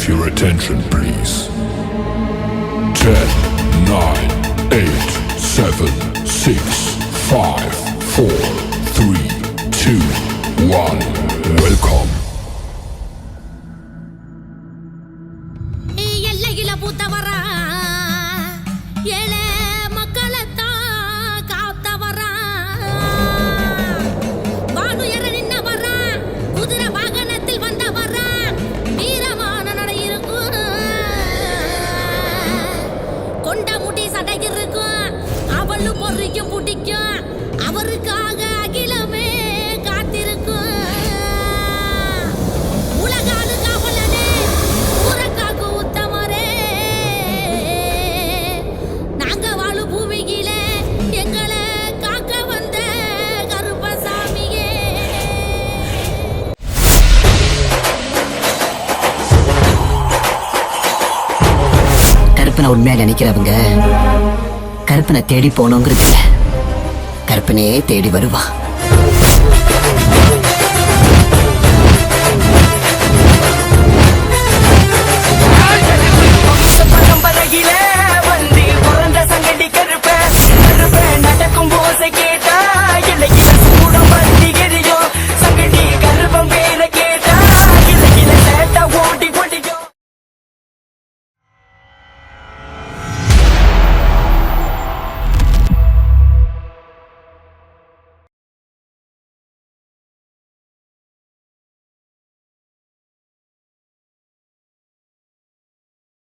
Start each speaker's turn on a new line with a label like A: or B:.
A: have your attention, please? 10, 9, 8, 7, 6, 5, 4, 3, 2, 1. Welcome.
B: அவருக்காக அகிலமே காத்திருக்கும். உலகாளு காவலனே, ஊரக்காக்கு உத்தமரே, நாங்க வாழு பூமியிலே எங்களை காக்க வந்த கருப்பசாமியே.
C: கருப்பனை உண்மையா நினைக்கிறவங்க கருப்பனை தேடி போனோங்கிறது கற்பனையே தேடி வருவான்.